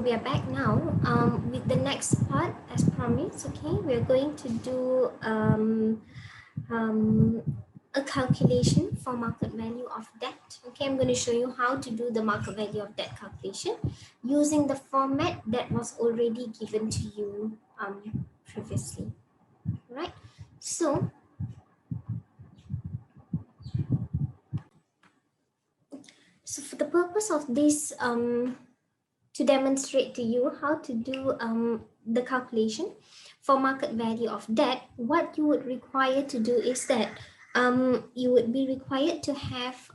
we are back now with the next part as promised. Okay, we're going to do um, a calculation for market value of debt. Okay, I'm going to show you how to do the market value of debt calculation using the format that was already given to you previously. Right, so for the purpose of this to demonstrate to you how to do the calculation for market value of debt, what you would require to do is that you would be required to have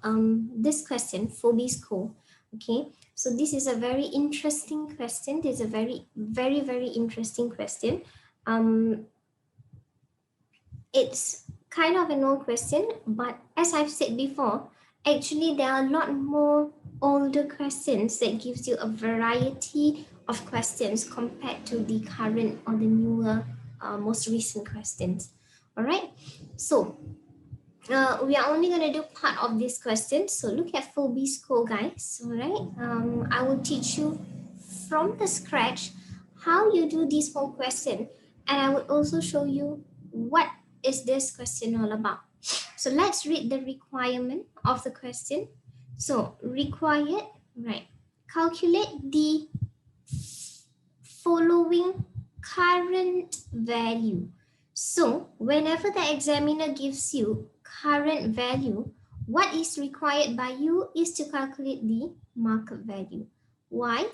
this question, Phobie score. Okay, so this is a very interesting question. This is a very interesting question. It's kind of an old question, but as I've said before, actually there are a lot more older questions that gives you a variety of questions compared to the current or the newer, most recent questions. All right, so we are only going to do part of this question. So look at Phobie score, guys. All right, I will teach you from the scratch how you do this whole question, and I will also show you what is this question all about. So let's read the requirement of the question. So required, right? Calculate the following current value. So whenever the examiner gives you current value, what is required by you is to calculate the market value. Why?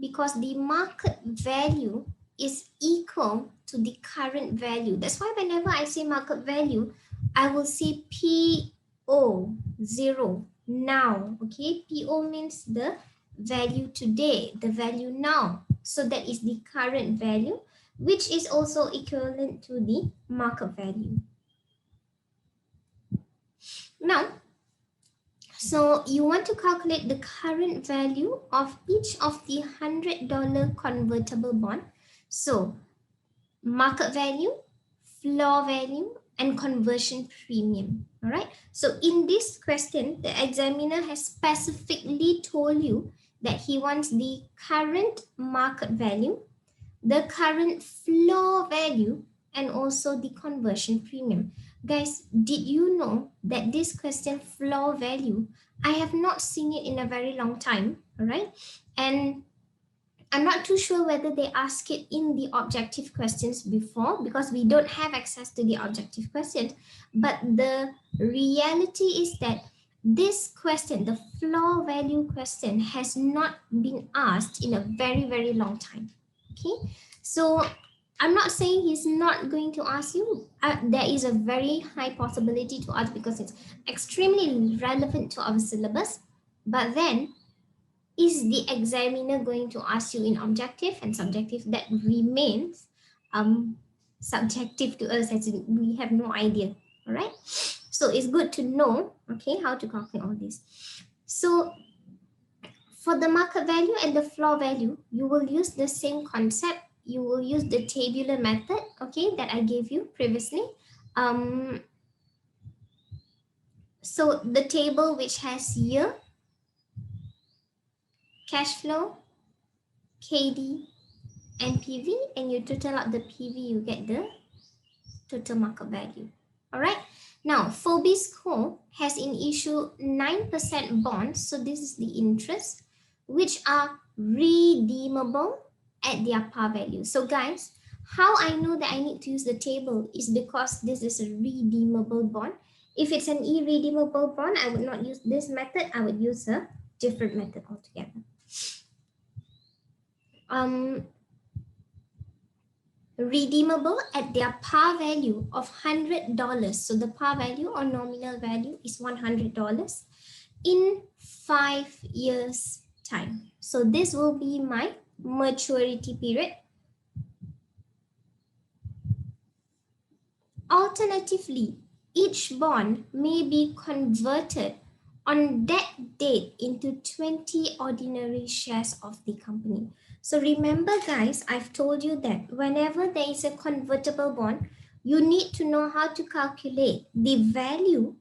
Because the market value is equal to the current value. That's why whenever I say market value, I will say PO 0 now. Okay, PO means the value today, the value now. So that is the current value, which is also equivalent to the market value. Now, so you want to calculate the current value of each of the $100 convertible bond. So market value, floor value, and conversion premium. All right. So in this question, the examiner has specifically told you that he wants the current market value, the current floor value, and also the conversion premium. Guys, did you know that this question, floor value, I have not seen it in a very long time, all right? And I'm not too sure whether they ask it in the objective questions before, because we don't have access to the objective questions. But the reality is that this question, the floor value question, has not been asked in a very long time. Okay, so I'm not saying he's not going to ask you. There is a very high possibility to ask because it's extremely relevant to our syllabus. But then, is the examiner going to ask you in objective and subjective? That remains subjective to us, as we have no idea. All right, so it's good to know, okay, how to calculate all this. So for the market value and the floor value, you will use the same concept. You will use the tabular method, okay, that I gave you previously. So the table which has year, cash flow, KD, and PV, and you total out the PV, you get the total market value. All right. Now, Phobie score has in issue 9% bonds. So this is the interest, which are redeemable at their par value. So guys, how I know that I need to use the table is because this is a redeemable bond. If it's an irredeemable bond, I would not use this method. I would use a different method altogether. Redeemable at their par value of $100. So the par value or nominal value is $100 in 5 years time. So this will be my maturity period. Alternatively, each bond may be converted on that date into 20 ordinary shares of the company. So remember guys, I've told you that whenever there is a convertible bond, you need to know how to calculate the value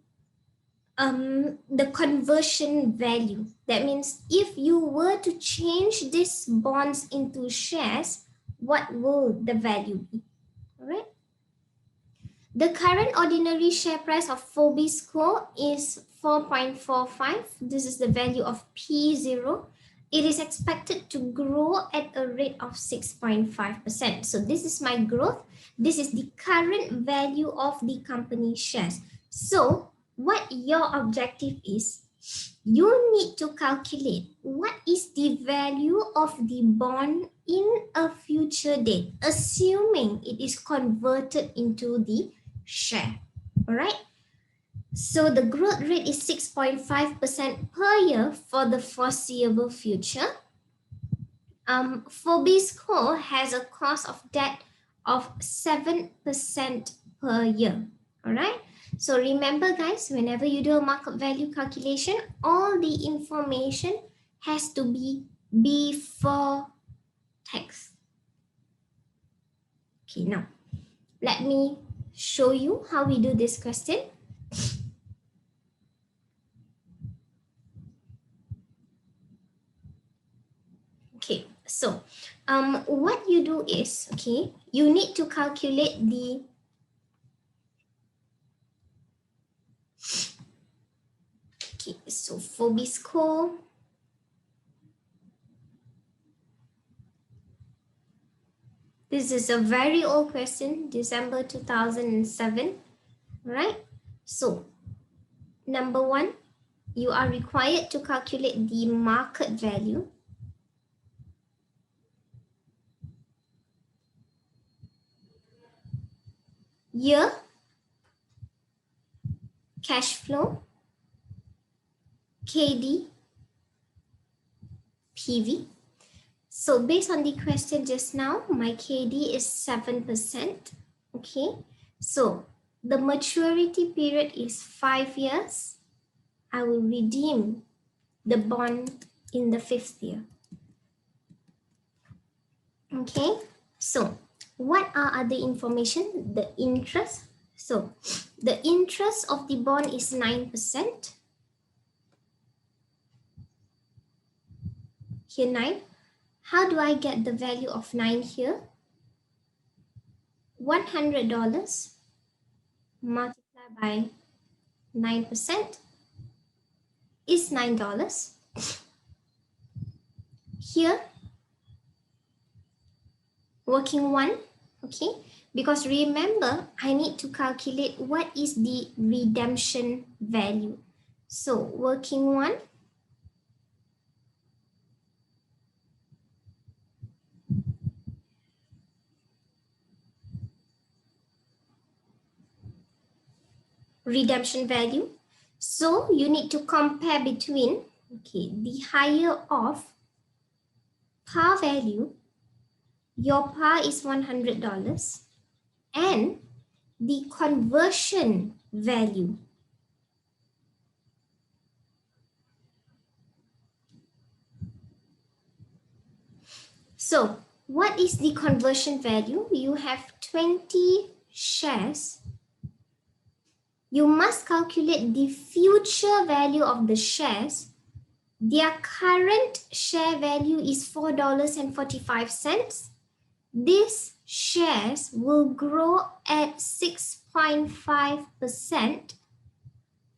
the conversion value. That means if you were to change these bonds into shares, what will the value be? All right. The current ordinary share price of Phobisco is 4.45. This is the value of P0. It is expected to grow at a rate of 6.5%. So this is my growth. This is the current value of the company shares. So what your objective is, you need to calculate what is the value of the bond in a future date, assuming it is converted into the share. All right. So the growth rate is 6.5% per year for the foreseeable future. Phobisco has a cost of debt of 7% per year. All right. So remember guys, whenever you do a market value calculation, all the information has to be before tax. Okay, now let me show you how we do this question. Okay, so what you do is, okay, you need to calculate the so Phobisco, this is a very old question, December 2007, right? So number one, you are required to calculate the market value. Year, cash flow, KD, PV. So based on the question just now, my KD is 7%. Okay, so the maturity period is 5 years. I will redeem the bond in the 5th year. Okay, so what are other information? The interest. So the interest of the bond is 9%. Here 9. How do I get the value of 9 here? $100 multiplied by 9% is $9. Here, working 1, okay? Because remember, I need to calculate what is the redemption value. So working 1, redemption value. So you need to compare between, okay, the higher of par value, your par is $100, and the conversion value. So what is the conversion value? You have 20 shares. You must calculate the future value of the shares. Their current share value is $4.45. These shares will grow at 6.5%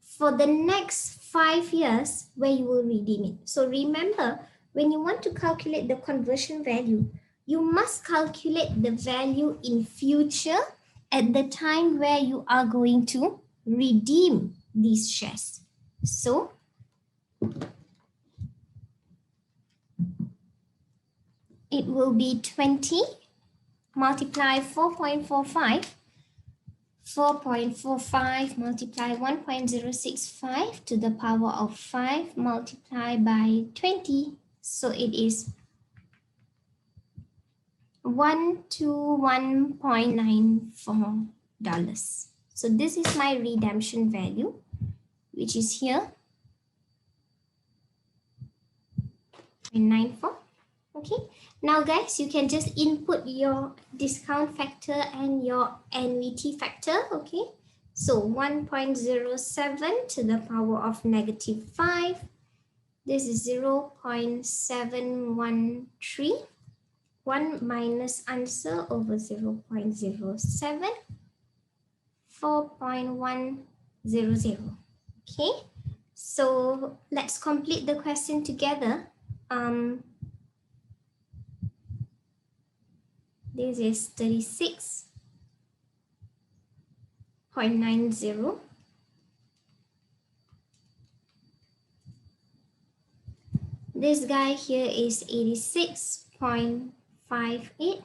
for the next 5 years where you will redeem it. So remember, when you want to calculate the conversion value, you must calculate the value in future at the time where you are going to redeem these shares. So it will be 20 multiply 4.45. 4.45 multiply 1.065 to the power of 5 multiplied by 20. So it is 1 to $1.94. So this is my redemption value, which is here, 0.94. Okay, now guys, you can just input your discount factor and your annuity factor. Okay, So 1.07 to the power of -5. This is 0.713. 1 minus answer over 0.07, 4.100. Okay, so let's complete the question together. This is 36.90. This guy here is 86.58.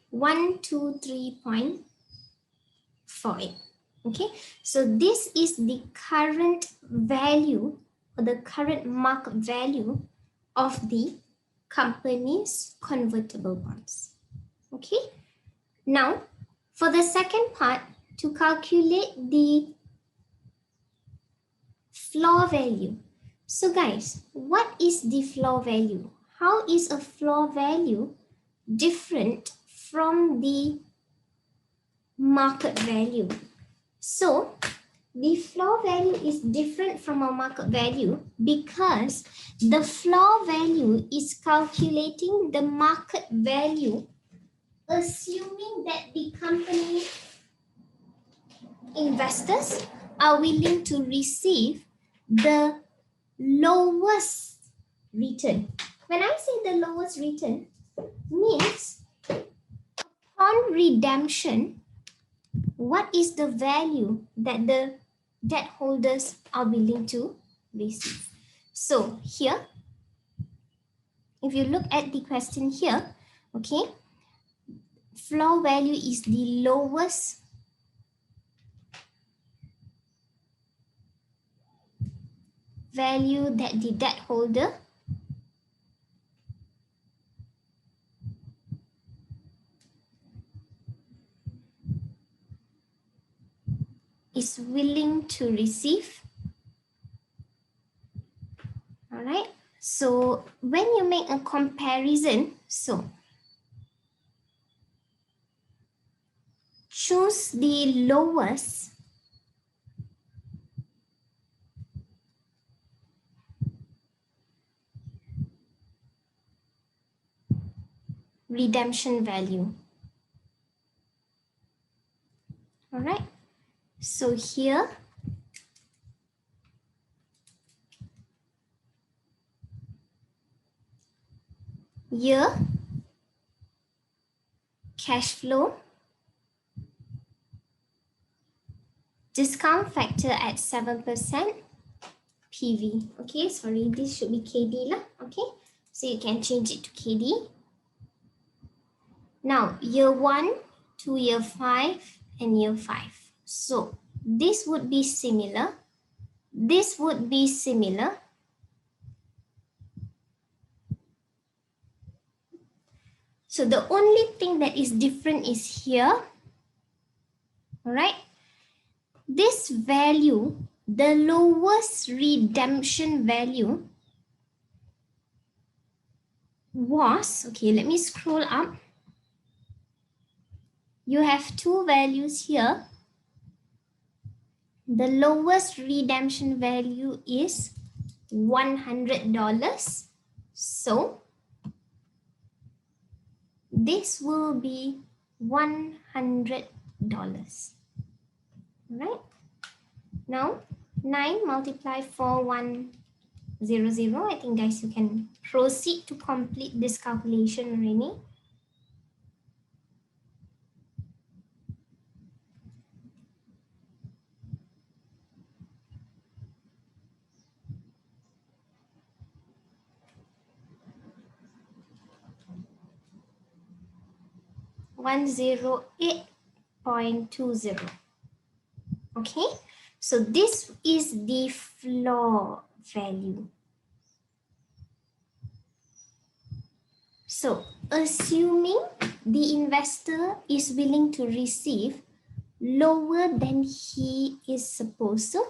One, 2, 3.48. Okay, so this is the current value or the current market value of the company's convertible bonds. Okay, now for the second part, to calculate the floor value. So guys, what is the floor value? How is a floor value different from the market value? So the floor value is different from a market value because the floor value is calculating the market value assuming that the company investors are willing to receive the lowest return. When I say the lowest return, means upon redemption, what is the value that the debt holders are willing to receive? So here, if you look at the question here, okay, floor value is the lowest value that the debt holder is willing to receive. All right, so when you make a comparison, so choose the lowest redemption value. All right, so here year, cash flow, discount factor at 7%, PV. Okay, sorry, this should be KD lah. Okay, so you can change it to KD. Now, year 1 to year 5 and year 5. So this would be similar. This would be similar. So the only thing that is different is here. All right. This value, the lowest redemption value was, okay, let me scroll up. You have two values here. The lowest redemption value is $100. So this will be $100. Right? Now 9 multiply 4100. I think guys you can proceed to complete this calculation already. $108.20. Okay, so this is the floor value. So assuming the investor is willing to receive lower than he is supposed to,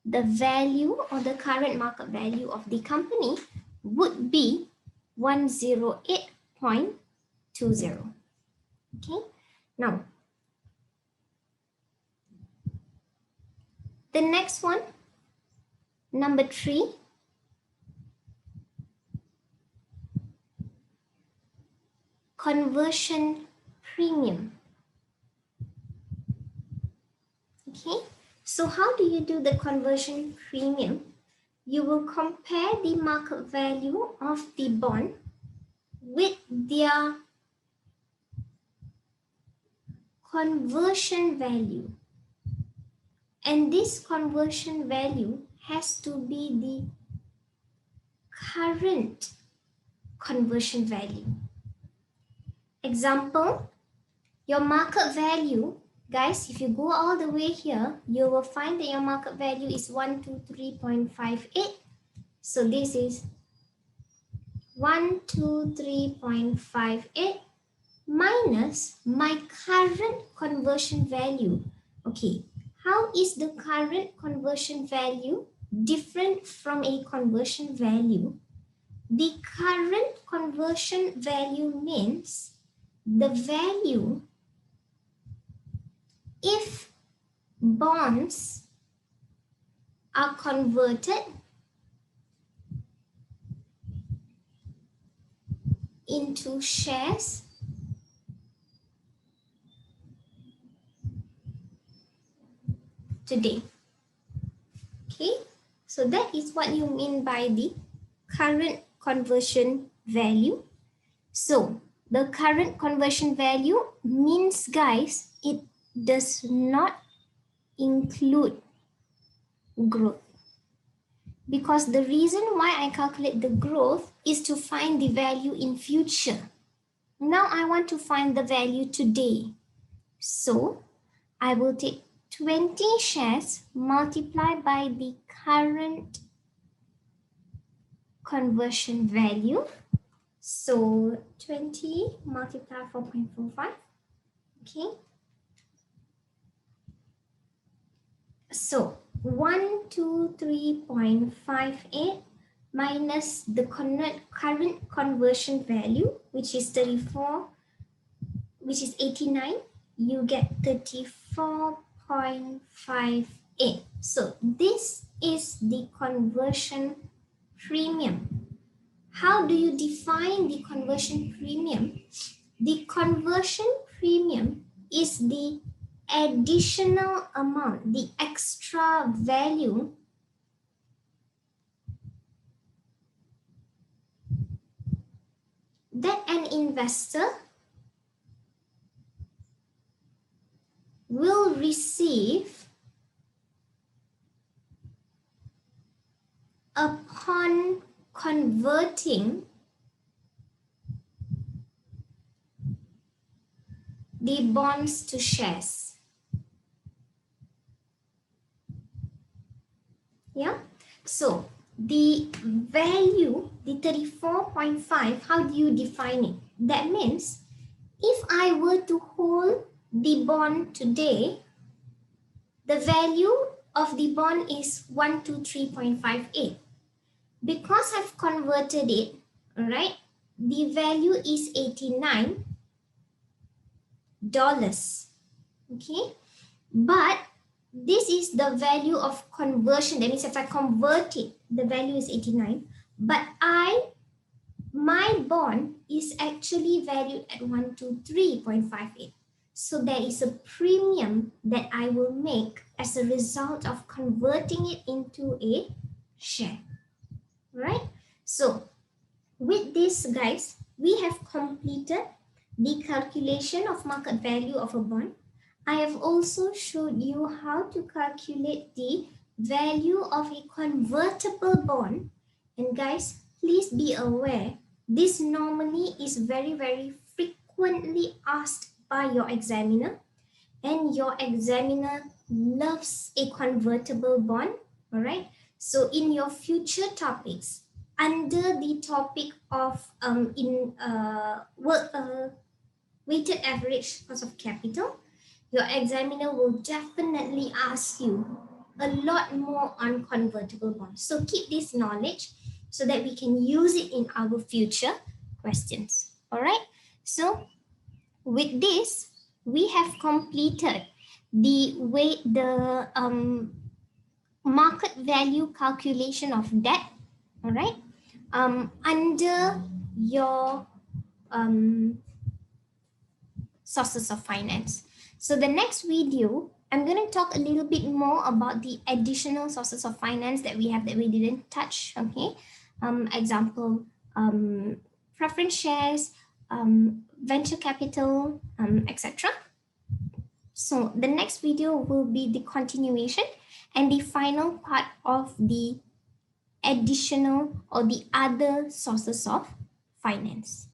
the value or the current market value of the company would be 108.20. Okay, now the next one, number 3, conversion premium. Okay, so how do you do the conversion premium? You will compare the market value of the bond with their conversion value, and this conversion value has to be the current conversion value. Example, your market value, guys, if you go all the way here, you will find that your market value is 123.58. So this is 123.58 minus my current conversion value. Okay, how is the current conversion value different from a conversion value? The current conversion value means the value if bonds are converted into shares today. Okay, so that is what you mean by the current conversion value. So the current conversion value means, guys, it does not include growth, because the reason why I calculate the growth is to find the value in future. Now I want to find the value today. So I will take 20 shares multiplied by the current conversion value. So 20 multiplied 4.45. Okay. So 123.58 minus the current conversion value, which is 34, which is 89, you get 34.58. So this is the conversion premium. How do you define the conversion premium? The conversion premium is the additional amount, the extra value that an investor will receive upon converting the bonds to shares. Yeah, so the value, the 34.5, how do you define it? That means if I were to hold the bond today, the value of the bond is 123.58. Because I've converted it, all right, the value is $89. Okay, but this is the value of conversion. That means if I convert it, the value is 89, but my bond is actually valued at 123.58. So there is a premium that I will make as a result of converting it into a share. Right? So with this, guys, we have completed the calculation of market value of a bond. I have also showed you how to calculate the value of a convertible bond. And guys, please be aware, this normally is very, very frequently asked by your examiner, and your examiner loves a convertible bond. All right. So in your future topics, under the topic of weighted average cost of capital, your examiner will definitely ask you a lot more on convertible bonds. So keep this knowledge so that we can use it in our future questions. All right. So with this, we have completed the market value calculation of debt. All right. Under your sources of finance. So the next video, I'm going to talk a little bit more about the additional sources of finance that we have that we didn't touch. Okay. Example, preference shares, venture capital, etc. So the next video will be the continuation and the final part of the additional or the other sources of finance.